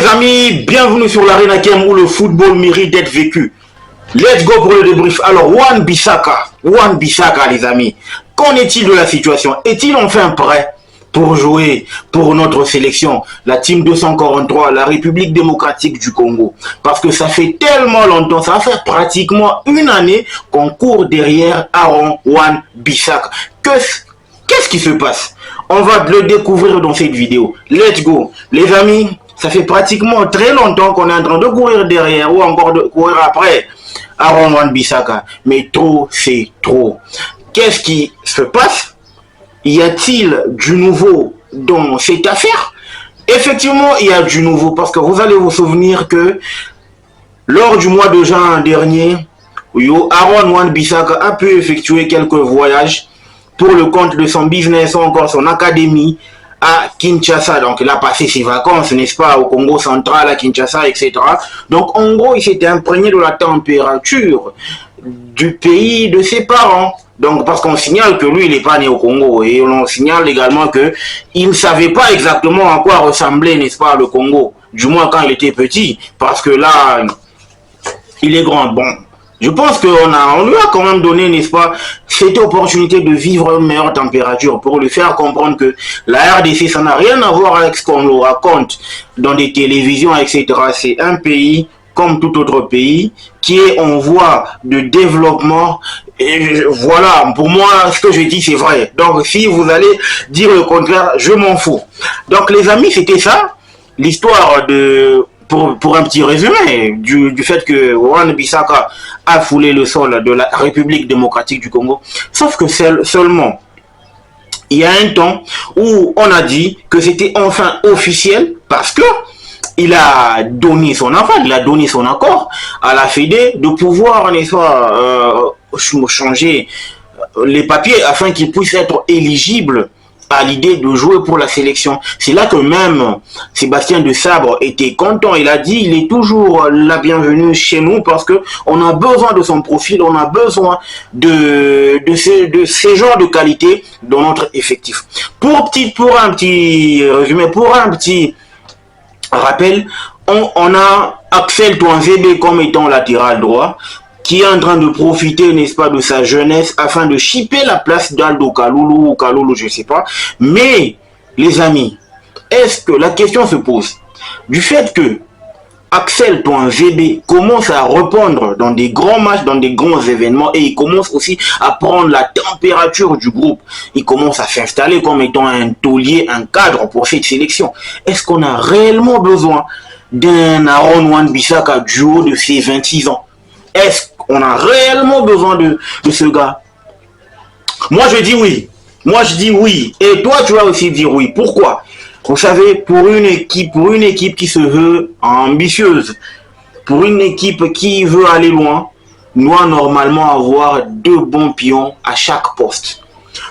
amis, bienvenue sur l'Arena Game où le football mérite d'être vécu. Let's go pour le débrief. Alors, Wan-Bissaka les amis, qu'en est-il de la situation? Est-il enfin prêt pour jouer pour notre sélection, la Team 243, la République démocratique du Congo? Parce que ça fait tellement longtemps, ça fait pratiquement une année qu'on court derrière Aaron Wan-Bissaka. Qu'est-ce qui se passe? On va le découvrir dans cette vidéo. Let's go. Les amis, ça fait pratiquement très longtemps qu'on est en train de courir derrière ou encore de courir après Aaron Wan-Bissaka. Mais trop, c'est trop. Qu'est-ce qui se passe? Y a-t-il du nouveau dans cette affaire? Effectivement, il y a du nouveau parce que vous allez vous souvenir que lors du mois de juin dernier, Aaron Wan-Bissaka a pu effectuer quelques voyages pour le compte de son business ou encore son académie à Kinshasa. Donc il a passé ses vacances, n'est-ce pas, au Congo central, à Kinshasa, etc. Donc en gros, il s'était imprégné de la température du pays de ses parents. Donc parce qu'on signale que lui, il n'est pas né au Congo. Et on signale également qu'il ne savait pas exactement à quoi ressemblait, n'est-ce pas, le Congo. Du moins quand il était petit. Parce que là, il est grand. Bon. Je pense qu'on lui a quand même donné, n'est-ce pas, cette opportunité de vivre une meilleure température pour lui faire comprendre que la RDC, ça n'a rien à voir avec ce qu'on nous raconte dans des télévisions, etc. C'est un pays comme tout autre pays qui est en voie de développement. Et voilà, pour moi, ce que je dis, c'est vrai. Donc, si vous allez dire le contraire, je m'en fous. Donc, les amis, c'était ça, l'histoire de... Pour un petit résumé du fait que Wan-Bissaka a foulé le sol de la République démocratique du Congo. Sauf que seulement, il y a un temps où on a dit que c'était enfin officiel parce que il a donné son aval, il a donné son accord à la Fédé de pouvoir, n'est-ce pas, changer les papiers afin qu'il puisse être éligible à l'idée de jouer pour la sélection. C'est là que même Sébastien de Sabre était content. Il a dit il est toujours la bienvenue chez nous parce que on a besoin de son profil, on a besoin de ces genres de qualité dans notre effectif. Pour un petit résumé, pour un petit rappel, on a Axel Touanzebe comme étant latéral droit, qui est en train de profiter, n'est-ce pas, de sa jeunesse afin de chipper la place d'Aldo Kaloulou ou Kaloulou, je ne sais pas. Mais, les amis, est-ce que la question se pose du fait que Axel Touanzebe commence à répondre dans des grands matchs, dans des grands événements, et il commence aussi à prendre la température du groupe. Il commence à s'installer comme étant un taulier, un cadre pour cette sélection. Est-ce qu'on a réellement besoin d'un Aaron Wan-Bissaka du haut de ses 26 ans? Est-ce qu'on a réellement besoin de ce gars? Moi, je dis oui. Moi, je dis oui. Et toi, tu vas aussi dire oui. Pourquoi? Vous savez, pour une équipe qui se veut ambitieuse, pour une équipe qui veut aller loin, doit normalement avoir deux bons pions à chaque poste.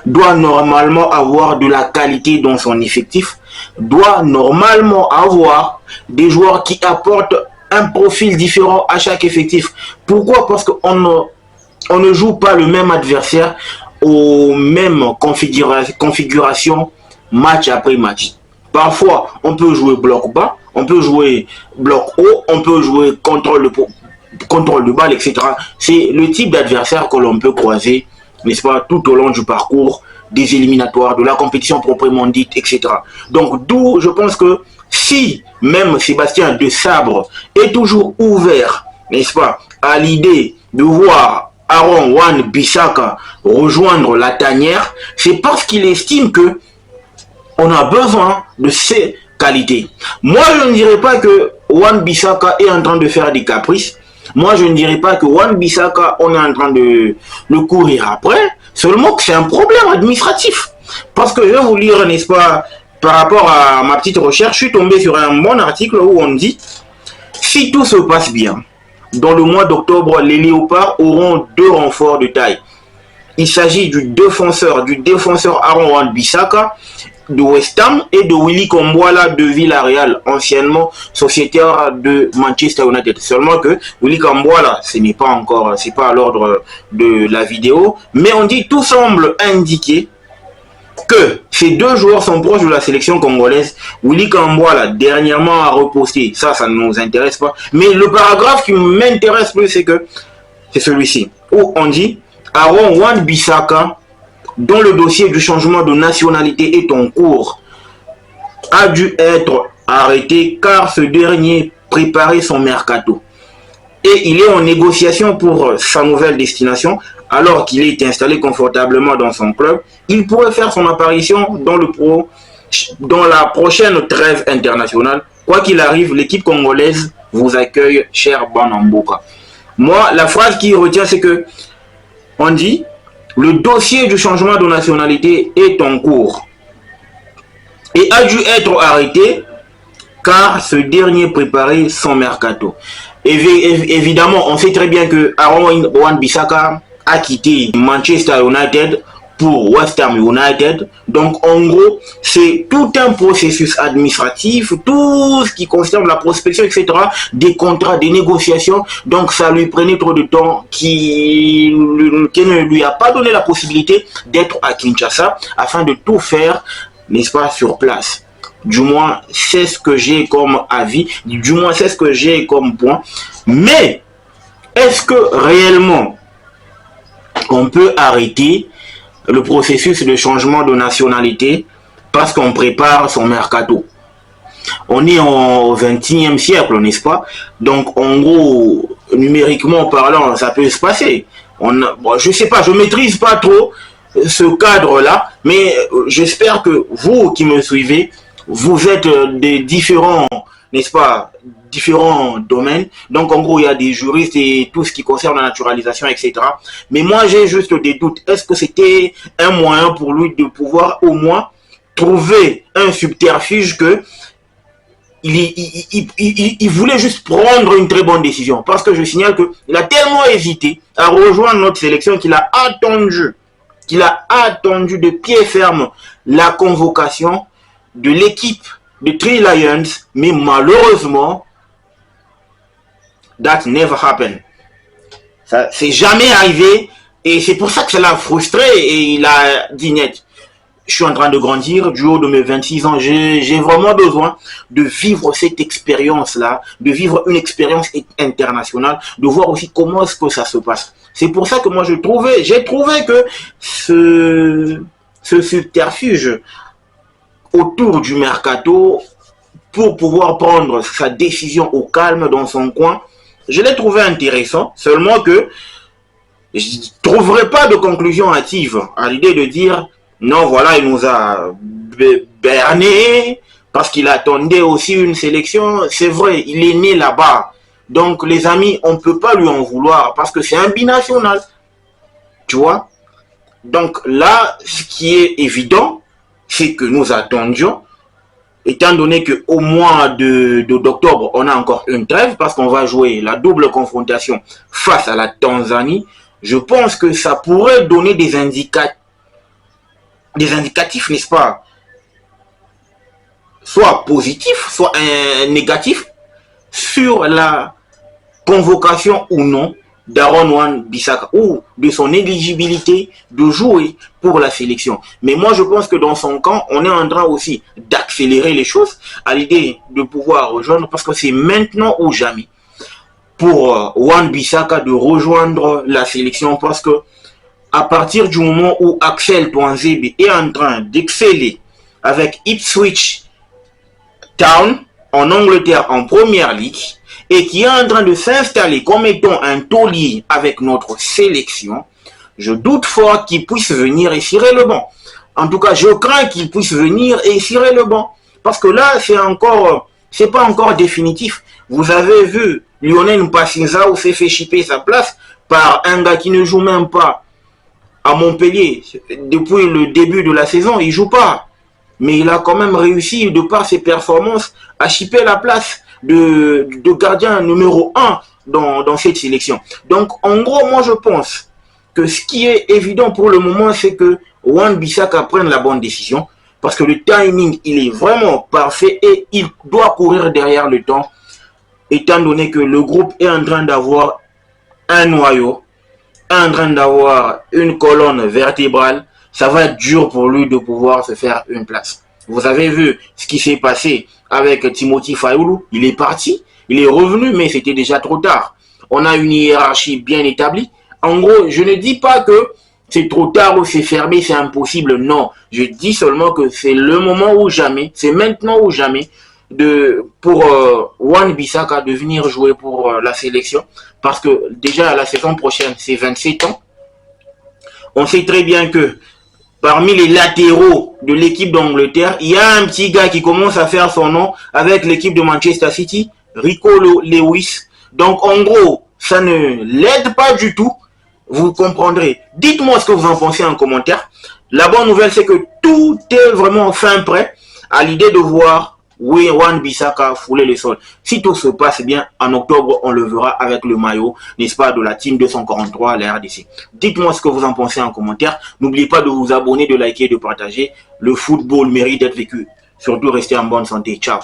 Doit normalement avoir de la qualité dans son effectif. Doit normalement avoir des joueurs qui apportent un profil différent à chaque effectif. Pourquoi? Parce qu'on ne joue pas le même adversaire aux mêmes configurations match après match. Parfois, on peut jouer bloc bas, on peut jouer bloc haut, on peut jouer contrôle de balle, etc. C'est le type d'adversaire que l'on peut croiser, n'est-ce pas, tout au long du parcours des éliminatoires, de la compétition proprement dite, etc. Donc, d'où je pense que si même Sébastien de Sabre est toujours ouvert, n'est-ce pas, à l'idée de voir Aaron Wan-Bissaka rejoindre la tanière, c'est parce qu'il estime que on a besoin de ces qualités. Moi, je ne dirais pas que Wan-Bissaka est en train de faire des caprices. Moi, je ne dirais pas que Wan-Bissaka, on est en train de le courir après. Seulement que c'est un problème administratif. Parce que je vais vous lire, n'est-ce pas, par rapport à ma petite recherche, je suis tombé sur un bon article où on dit « Si tout se passe bien, dans le mois d'octobre, les Léopards auront deux renforts de taille. Il s'agit du défenseur Aaron Wan-Bissaka de West Ham et de Willy Kambwala de Villarreal, anciennement sociétaire de Manchester United. Seulement que Willy Kambwala, ce n'est pas encore, c'est pas à l'ordre de la vidéo, mais on dit tout semble indiquer que ces deux joueurs sont proches de la sélection congolaise. Willy Kambwala, dernièrement, a reposté. Ça ne nous intéresse pas. Mais le paragraphe qui m'intéresse plus, c'est celui-ci, où on dit Aaron Wan-Bissaka, dont le dossier du changement de nationalité est en cours, a dû être arrêté car ce dernier préparait son mercato. Et il est en négociation pour sa nouvelle destination. Alors qu'il est installé confortablement dans son club, il pourrait faire son apparition dans la prochaine trêve internationale. Quoi qu'il arrive, l'équipe congolaise vous accueille, cher Banamboka. Moi, la phrase qui retient, c'est que on dit le dossier du changement de nationalité est en cours et a dû être arrêté car ce dernier préparait son mercato. Évidemment, on sait très bien que Aaron Wan-Bissaka a quitté Manchester United pour West Ham United. Donc, en gros, c'est tout un processus administratif, tout ce qui concerne la prospection, etc., des contrats, des négociations. Donc, ça lui prenait trop de temps qui ne lui a pas donné la possibilité d'être à Kinshasa afin de tout faire, n'est-ce pas, sur place. Du moins, c'est ce que j'ai comme avis, du moins, c'est ce que j'ai comme point. Mais, est-ce que réellement, on peut arrêter le processus de changement de nationalité parce qu'on prépare son mercato? On est au XXIe siècle, n'est-ce pas? Donc, en gros, numériquement parlant, ça peut se passer. Je sais pas, je maîtrise pas trop ce cadre-là, mais j'espère que vous qui me suivez, vous êtes des différents, n'est-ce pas, différents domaines. Donc, en gros, il y a des juristes et tout ce qui concerne la naturalisation, etc. Mais moi, j'ai juste des doutes. Est-ce que c'était un moyen pour lui de pouvoir au moins trouver un subterfuge que il voulait juste prendre une très bonne décision? Parce que je signale qu'il a tellement hésité à rejoindre notre sélection qu'il a attendu de pied ferme la convocation de l'équipe de Three Lions, mais malheureusement, that never happened. Ça c'est jamais arrivé et c'est pour ça que ça l'a frustré et il a dit net. Je suis en train de grandir, du haut de mes 26 ans, j'ai vraiment besoin de vivre cette expérience-là, de vivre une expérience internationale, de voir aussi comment est-ce que ça se passe. C'est pour ça que moi j'ai trouvé que ce subterfuge autour du mercato pour pouvoir prendre sa décision au calme dans son coin, je l'ai trouvé intéressant, seulement que je ne trouverai pas de conclusion hâtive à l'idée de dire non, voilà, il nous a berné parce qu'il attendait aussi une sélection. C'est vrai, il est né là-bas. Donc les amis, on ne peut pas lui en vouloir parce que c'est un binational. Tu vois? Donc là, ce qui est évident, c'est que nous attendions, étant donné qu'au mois d'octobre, on a encore une trêve parce qu'on va jouer la double confrontation face à la Tanzanie. Je pense que ça pourrait donner des indicatifs, n'est-ce pas? Soit positifs, soit négatifs sur la convocation ou non d'Aaron Wan-Bissaka ou de son éligibilité de jouer pour la sélection. Mais moi, je pense que dans son camp, on est en train aussi d'accélérer les choses à l'idée de pouvoir rejoindre parce que c'est maintenant ou jamais pour Wan-Bissaka de rejoindre la sélection parce que à partir du moment où Axel Tuanzebe est en train d'exceller avec Ipswich Town en Angleterre en première ligue et qui est en train de s'installer comme étant un taulier avec notre sélection, je doute fort qu'il puisse venir et cirer le banc. En tout cas, je crains qu'il puisse venir et cirer le banc. Parce que là, c'est pas encore définitif. Vous avez vu, Lionel Mpassinzao s'est fait chipper sa place par un gars qui ne joue même pas à Montpellier. Depuis le début de la saison, il joue pas. Mais il a quand même réussi, de par ses performances, à chipper la place de gardien numéro 1 dans cette sélection. Donc, en gros, moi, je pense que ce qui est évident pour le moment, c'est que Wan-Bissaka prenne la bonne décision. Parce que le timing, il est vraiment parfait et il doit courir derrière le temps. Étant donné que le groupe est en train d'avoir un noyau, en train d'avoir une colonne vertébrale. ça va être dur pour lui de pouvoir se faire une place. Vous avez vu ce qui s'est passé avec Timothy Fayoulou. Il est parti, il est revenu, mais c'était déjà trop tard. On a une hiérarchie bien établie. En gros, je ne dis pas que c'est trop tard ou c'est fermé, c'est impossible. Non, je dis seulement que c'est le moment ou jamais, c'est maintenant ou jamais pour Wan-Bissaka de venir jouer pour la sélection. Parce que déjà la saison prochaine, c'est 27 ans. On sait très bien que parmi les latéraux de l'équipe d'Angleterre, il y a un petit gars qui commence à faire son nom avec l'équipe de Manchester City, Rico Lewis. Donc en gros, ça ne l'aide pas du tout. Vous comprendrez. Dites-moi ce que vous en pensez en commentaire. La bonne nouvelle, c'est que tout est vraiment fin prêt à l'idée de voir Wan-Bissaka fouler le sol. Si tout se passe bien, en octobre, on le verra avec le maillot, n'est-ce pas, de la Team 243, la RDC. Dites-moi ce que vous en pensez en commentaire. N'oubliez pas de vous abonner, de liker, de partager. Le football mérite d'être vécu. Surtout, restez en bonne santé. Ciao.